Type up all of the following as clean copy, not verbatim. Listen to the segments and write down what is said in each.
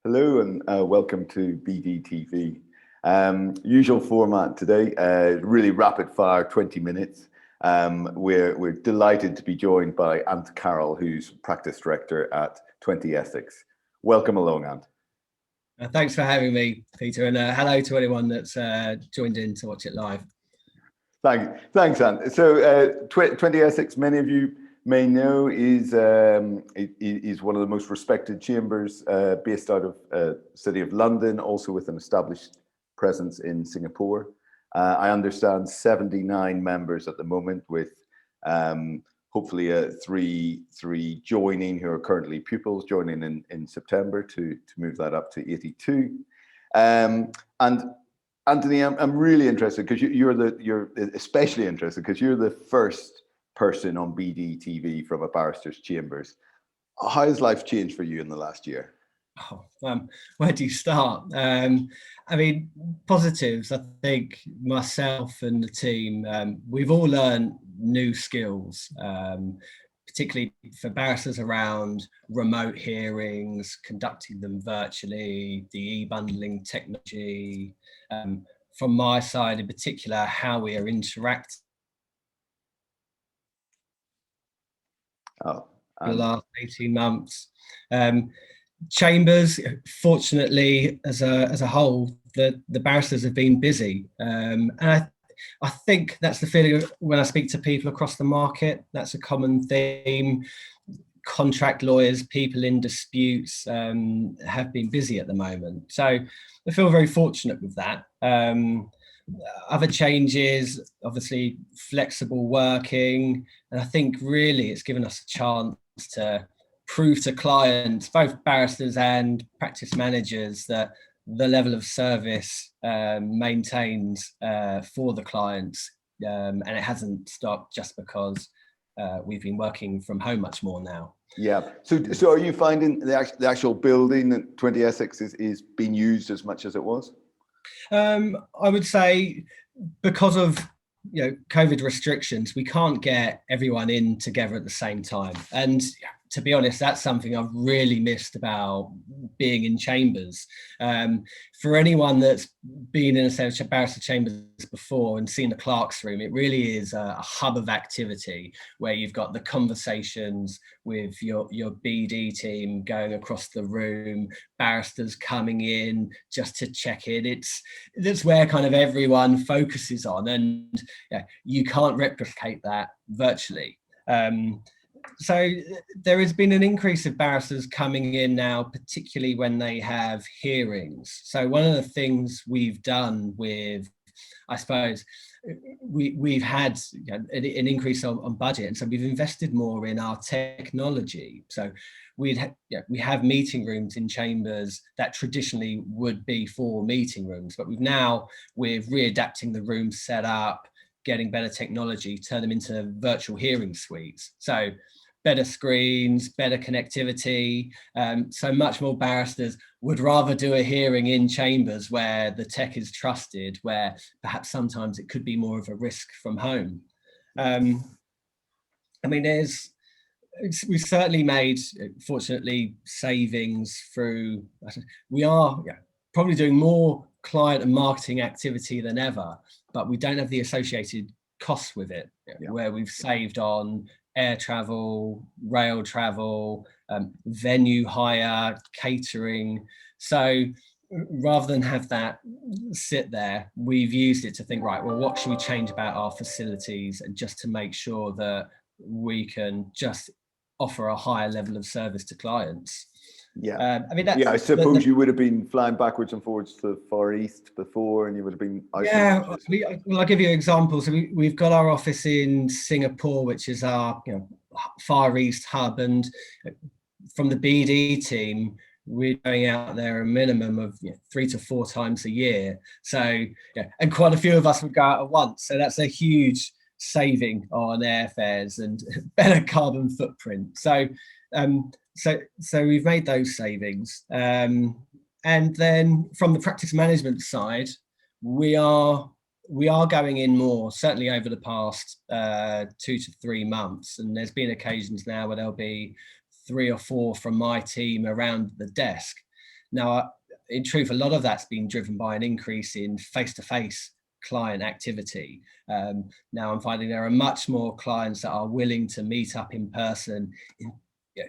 Hello and welcome to BDTV. Usual format today, really rapid fire, 20 minutes. We're delighted to be joined by Ant Carroll, who's practice director at 20 Essex. Welcome along, Ant. Thanks for having me, Peter, and hello to anyone that's joined in to watch it live. Thanks, Ant. So 20 Essex, many of you may know, is one of the most respected chambers based out of the City of London, also with an established presence in Singapore. I understand 79 members at the moment, with hopefully three joining who are currently pupils, joining in September to move that up to 82. And Anthony, I'm really interested because you're especially interested because you're the first person on BD TV from a barrister's chambers. How has life changed for you in the last year? Where do you start? I mean, positives. I think myself and the team, we've all learned new skills, particularly for barristers around remote hearings, conducting them virtually, the e-bundling technology. From my side in particular, how we are interacting. The last 18 months. Chambers, fortunately, as a whole, the barristers have been busy. And I think that's the feeling when I speak to people across the market. That's a common theme. Contract lawyers, people in disputes have been busy at the moment. So I feel very fortunate with that. Other changes, obviously flexible working. And I think really it's given us a chance to prove to clients, both barristers and practice managers, that the level of service maintains for the clients. And it hasn't stopped just because we've been working from home much more now. Yeah. So are you finding the actual building at 20 Essex is being used as much as it was? I would say because of COVID restrictions, we can't get everyone in together at the same time. And to be honest, that's something I've really missed about being in chambers. For anyone that's been in a barrister chambers before and seen the clerk's room, it really is a hub of activity where you've got the conversations with your BD team going across the room, barristers coming in just to check in. That's where kind of everyone focuses on, and you can't replicate that virtually. So there has been an increase of barristers coming in now, particularly when they have hearings. So one of the things we've done with, I suppose, we've had an increase on budget, and so we've invested more in our technology. So we have meeting rooms in chambers that traditionally would be for meeting rooms, but we're readapting the room set up, getting better technology, turn them into virtual hearing suites. So better screens, better connectivity. So much more barristers would rather do a hearing in chambers where the tech is trusted, where perhaps sometimes it could be more of a risk from home. I mean, we've certainly made, fortunately, savings through, we are probably doing more client and marketing activity than ever, but we don't have the associated costs with it, where we've saved on air travel, rail travel, venue hire, catering. So rather than have that sit there, we've used it to think, right, well, what should we change about our facilities, and just to make sure that we can just offer a higher level of service to clients. Yeah, I mean, I suppose you would have been flying backwards and forwards to the Far East before, and you would have been. Well, I'll give you an example. So we've got our office in Singapore, which is our Far East hub, and from the BD team, we're going out there a minimum of 3 to 4 times a year. So and quite a few of us would go out at once. So that's a huge saving on airfares and better carbon footprint. So we've made those savings. And then from the practice management side, we are going in more, certainly over the past 2 to 3 months. And there's been occasions now where there'll be 3 or 4 from my team around the desk. Now, in truth, a lot of that's been driven by an increase in face-to-face client activity. Now I'm finding there are much more clients that are willing to meet up in person.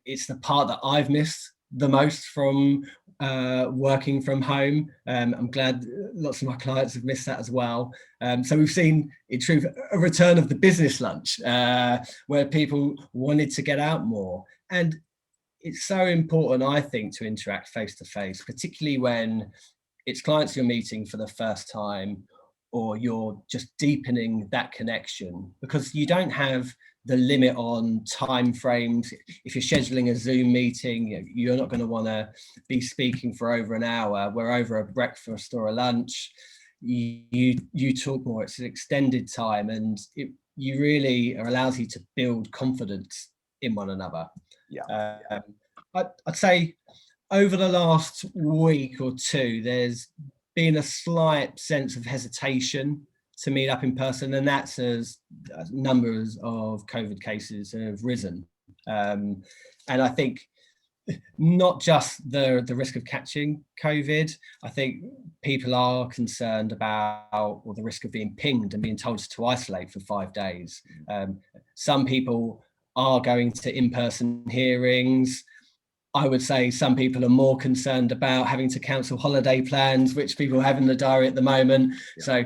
It's the part that I've missed the most from working from home. I'm glad lots of my clients have missed that as well. So we've seen, in truth, a return of the business lunch where people wanted to get out more. And it's so important, I think, to interact face to face, particularly when it's clients you're meeting for the first time, or you're just deepening that connection, because you don't have the limit on time frames. If you're scheduling a Zoom meeting, you're not going to want to be speaking for over an hour, where over a breakfast or a lunch, you talk more. It's an extended time, and you really allows you to build confidence in one another. Yeah. I'd say over the last week or two, there's been a slight sense of hesitation to meet up in person, and that's as numbers of COVID cases have risen. And I think not just the risk of catching COVID, I think people are concerned about the risk of being pinged and being told to isolate for 5 days. Some people are going to in-person hearings. I would say some people are more concerned about having to cancel holiday plans, which people have in the diary at the moment. Yeah. So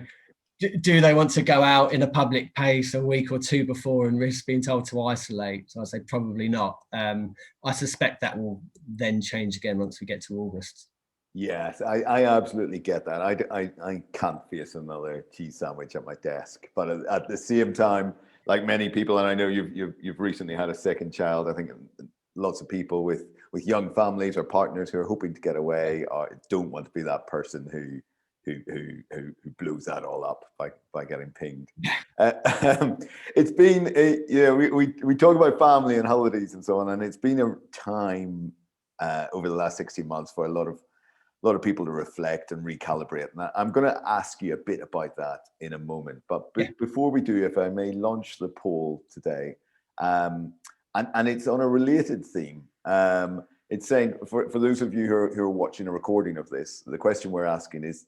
do they want to go out in a public place a week or two before and risk being told to isolate? So I say probably not. I suspect that will then change again once we get to August. Yes, I absolutely get that. I can't face another cheese sandwich at my desk. But at the same time, like many people, and I know you've recently had a second child, I think lots of people with young families or partners who are hoping to get away or don't want to be that person who blows that all up by getting pinged. It's been we talk about family and holidays and so on, and it's been a time over the last 16 months for a lot of people to reflect and recalibrate. And I'm going to ask you a bit about that in a moment. But before we do, if I may launch the poll today, and it's on a related theme. It's saying, for those of you who are watching a recording of this, the question we're asking is,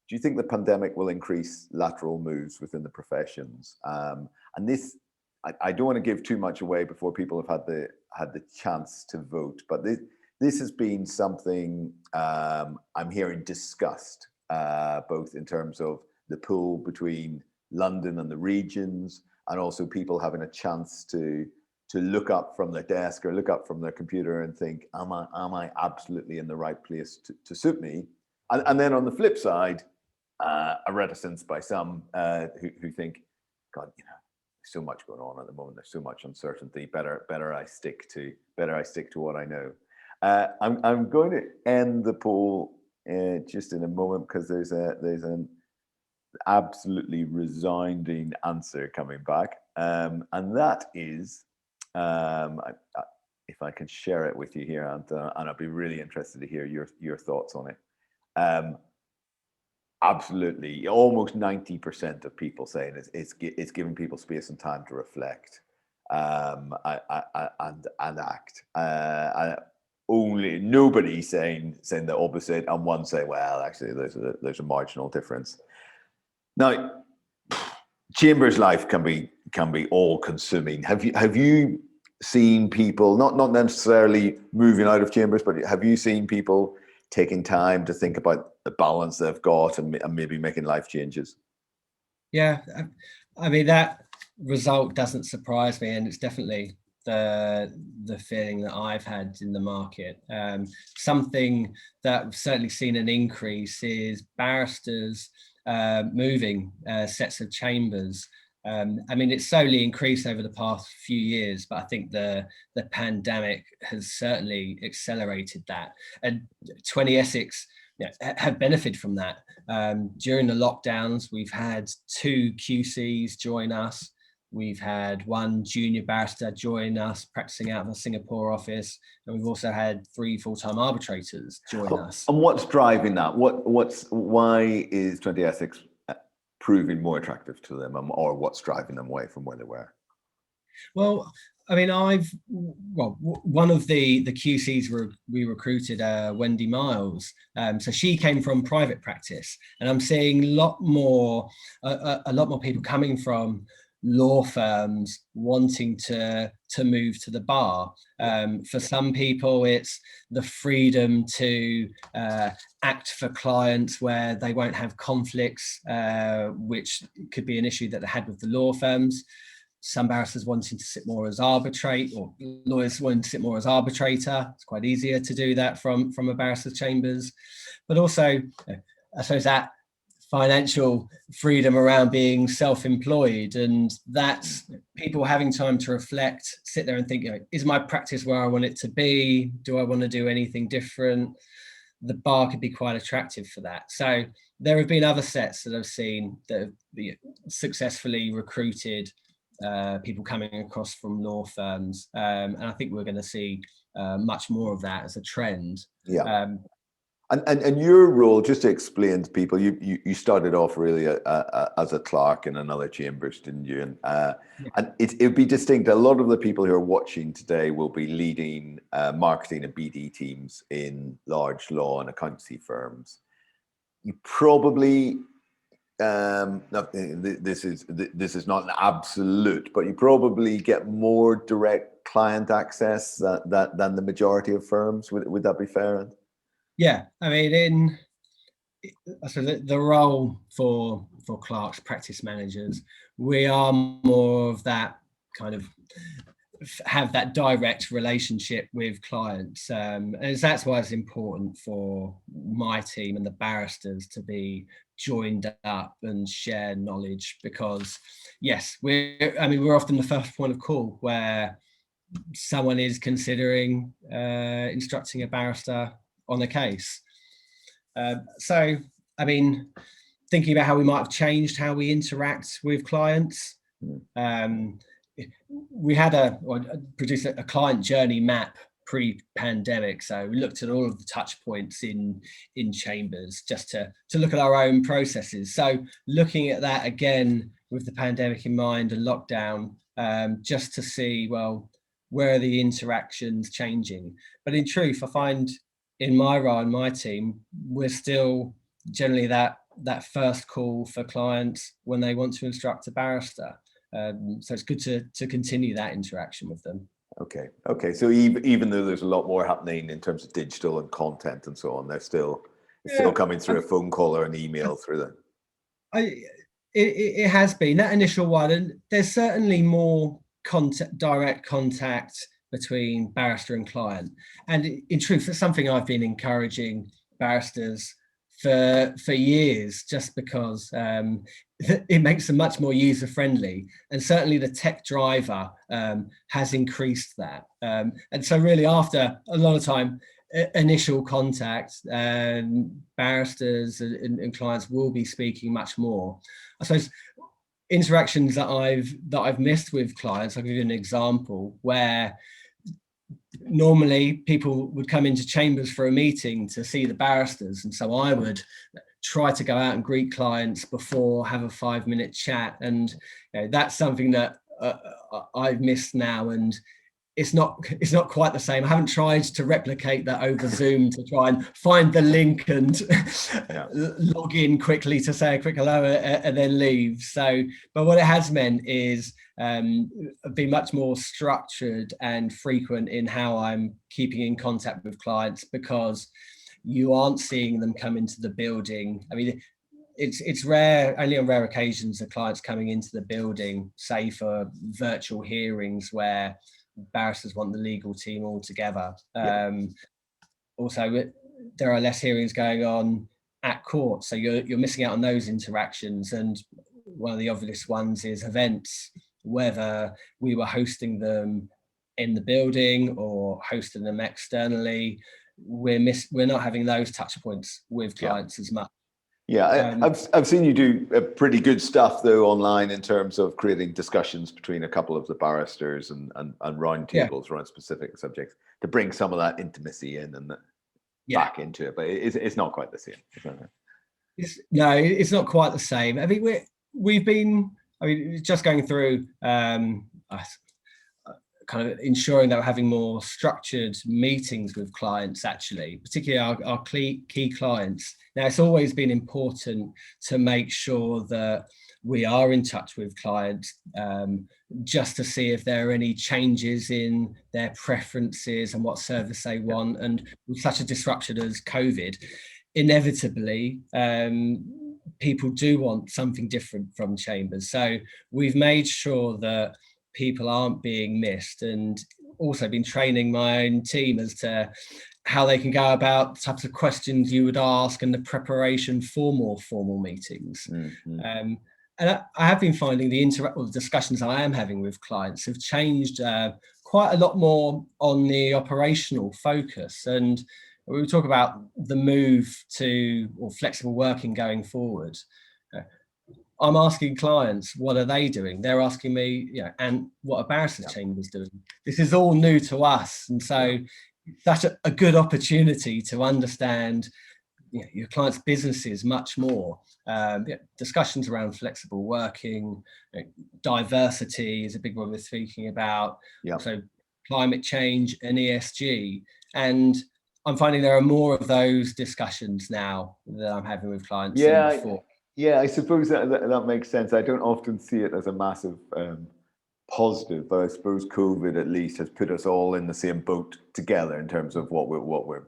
do you think the pandemic will increase lateral moves within the professions? And this, I don't want to give too much away before people have had the chance to vote, but this has been something I'm hearing discussed, both in terms of the pull between London and the regions, and also people having a chance to look up from their desk or look up from their computer and think, am I absolutely in the right place to suit me? And then on the flip side, a reticence by some who think, God, there's so much going on at the moment. There's so much uncertainty. Better I stick to what I know. I'm going to end the poll just in a moment, because there's an absolutely resounding answer coming back, and that is, if I can share it with you here, and I'd be really interested to hear your thoughts on it. Absolutely, almost 90% of people saying it's giving people space and time to reflect and act. Only nobody saying the opposite, and one say, well, actually, there's a marginal difference. Now, Chambers life can be all consuming. Have you seen people not necessarily moving out of Chambers, but have you seen people taking time to think about the balance they've got and maybe making life changes? Yeah, I mean, that result doesn't surprise me, and it's definitely the feeling that I've had in the market. Something that I've certainly seen an increase is barristers moving sets of chambers. I mean, it's slowly increased over the past few years, but I think the pandemic has certainly accelerated that. And 20 Essex have benefited from that. During the lockdowns, we've had 2 QCs join us. We've had 1 junior barrister join us practicing out of a Singapore office, and we've also had 3 full-time arbitrators join us. And what's driving that? Why is 20 Essex proving more attractive to them, or what's driving them away from where they were? Well, I mean, one of the QCs we recruited, Wendy Miles. So she came from private practice, and I'm seeing a lot more people coming from law firms wanting to move to the bar. For some people, it's the freedom to act for clients where they won't have conflicts, which could be an issue that they had with the law firms. Some barristers wanting to sit more as arbitrate, or lawyers wanting to sit more as arbitrator. It's quite easier to do that from a barrister's chambers. But also, I suppose that financial freedom around being self-employed, and that's people having time to reflect, sit there and think, is my practice where I want it to be? Do I want to do anything different? The bar could be quite attractive for that. So there have been other sets that I've seen that have successfully recruited people coming across from law firms, and I think we're going to see much more of that as a trend. Yeah. And your role, just to explain to people, you started off really as a clerk in another chambers, didn't you? And it would be distinct. A lot of the people who are watching today will be leading marketing and BD teams in large law and accountancy firms. You probably this is not an absolute, but you probably get more direct client access than the majority of firms. Would that be fair? Yeah, I mean, so the role for clerks, practice managers, we are more of that kind of have that direct relationship with clients, and that's why it's important for my team and the barristers to be joined up and share knowledge, because yes, we're often the first point of call where someone is considering instructing a barrister on a case. So I mean, thinking about how we might have changed how we interact with clients, we had produced a client journey map pre-pandemic. So we looked at all of the touch points in chambers just to look at our own processes. So looking at that again with the pandemic in mind and lockdown, just to see, well, where are the interactions changing? But in truth, I find in my role and my team, we're still generally that first call for clients when they want to instruct a barrister. So it's good to continue that interaction with them. Okay. So even though there's a lot more happening in terms of digital and content and so on, they're still coming through a phone call or an email through them. It has been that initial one, and there's certainly more direct contact between barrister and client. And in truth, that's something I've been encouraging barristers for years, just because it makes them much more user friendly, and certainly the tech driver has increased that. And so really, after a lot of time, initial contact, barristers and clients will be speaking much more. I suppose interactions that I've missed with clients, I'll give you an example where normally people would come into chambers for a meeting to see the barristers, and so I would try to go out and greet clients before, have a 5-minute chat, and that's something that I've missed now, and it's not quite the same. I haven't tried to replicate that over Zoom to try and find the link and log in quickly to say a quick hello and then leave. So, but what it has meant is be much more structured and frequent in how I'm keeping in contact with clients, because you aren't seeing them come into the building. I mean, it's rare, only on rare occasions are clients coming into the building, say for virtual hearings where barristers want the legal team all together. Also, there are less hearings going on at court, so you're missing out on those interactions. And one of the obvious ones is events, whether we were hosting them in the building or hosting them externally. We're not having those touch points with clients as much. I've seen you do pretty good stuff though online in terms of creating discussions between a couple of the barristers and round tables around specific subjects to bring some of that intimacy in and back into it. But it's not quite the same. It's not quite the same. I mean, we've been just going through kind of ensuring that we're having more structured meetings with clients, actually, particularly our key clients. Now, it's always been important to make sure that we are in touch with clients, just to see if there are any changes in their preferences and what service they want. And with such a disruption as COVID, inevitably, people do want something different from Chambers. So we've made sure that people aren't being missed, and also been training my own team as to how they can go about the types of questions you would ask and the preparation for more formal meetings. And I have been finding the discussions I am having with clients have changed quite a lot more on the operational focus. And when we talk about the move to or flexible working going forward, I'm asking clients, what are they doing? They're asking me, and what are Barristers Chambers doing? This is all new to us. And so that's a good opportunity to understand your clients' businesses much more. Discussions around flexible working, diversity is a big one we're speaking about. So climate change and ESG. And I'm finding there are more of those discussions now that I'm having with clients than before. Yeah, I suppose that makes sense. I don't often see it as a massive positive, but I suppose COVID at least has put us all in the same boat together in terms of what we're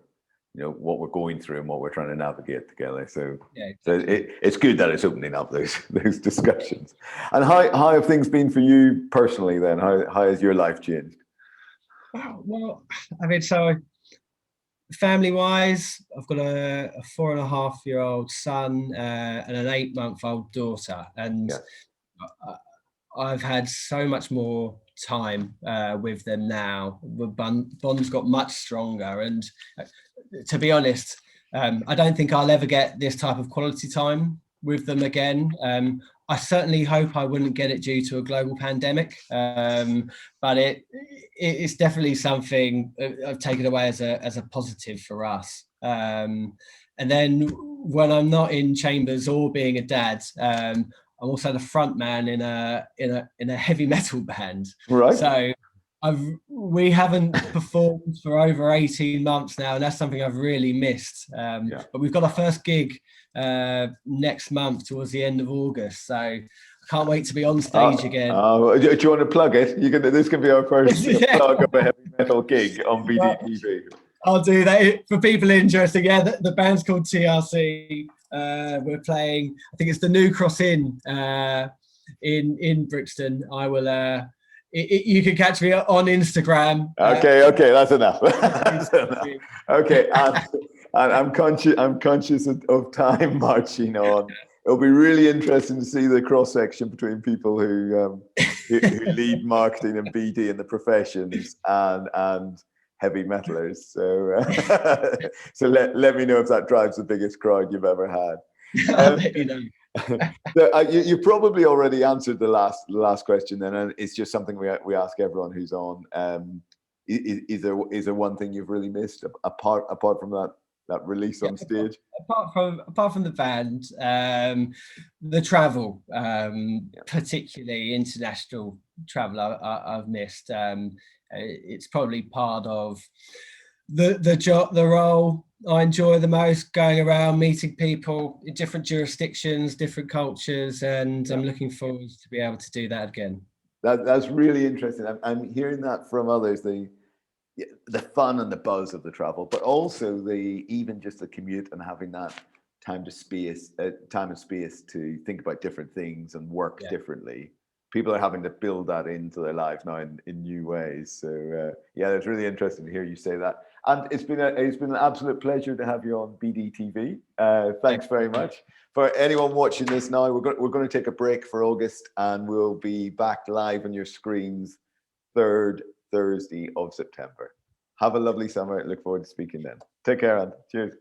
going through and what we're trying to navigate together. So, it's good that it's opening up those discussions. And how have things been for you personally then? How has your life changed? Well, I mean, so family-wise, I've got a 4.5-year-old son and an 8-month-old daughter, and I've had so much more time with them now. The bond's got much stronger, and to be honest, I don't think I'll ever get this type of quality time with them again. I certainly hope I wouldn't get it due to a global pandemic, but it's definitely something I've taken away as a positive for us. And then when I'm not in Chambers or being a dad, I'm also the front man in a heavy metal band. Right. So we haven't performed for over 18 months now, and that's something I've really missed. But we've got our first gig next month towards the end of August, so I can't wait to be on stage again. Do you want to plug it? This can be our first plug of a heavy metal gig on BDTV. I'll do that for people interested. The band's called TRC. We're playing, I think it's the New Cross Inn in Brixton. I will you can catch me on Instagram. Okay, that's enough. Okay, and I'm conscious of time marching on. It'll be really interesting to see the cross section between people who lead marketing and BD in the professions and heavy metalers. So let me know if that drives the biggest crowd you've ever had. I'll let you know. So, you probably already answered the last question then, and it's just something we ask everyone who's on. Is there one thing you've really missed apart from that release on stage? Apart from the band, the travel, particularly international travel, I've missed. It's probably part of the job, the role I enjoy the most, going around meeting people in different jurisdictions, different cultures, and I'm looking forward to be able to do that again. That's really interesting. I'm hearing that from others, the fun and the buzz of the travel, but also even just the commute and having that time and space to think about different things and work differently. People are having to build that into their lives now in new ways. So it's really interesting to hear you say that. And it's been an absolute pleasure to have you on BDTV. Thanks very much. For anyone watching this now, we're going to take a break for August, and we'll be back live on your screens 3rd Thursday of September. Have a lovely summer. Look forward to speaking then. Take care, and cheers.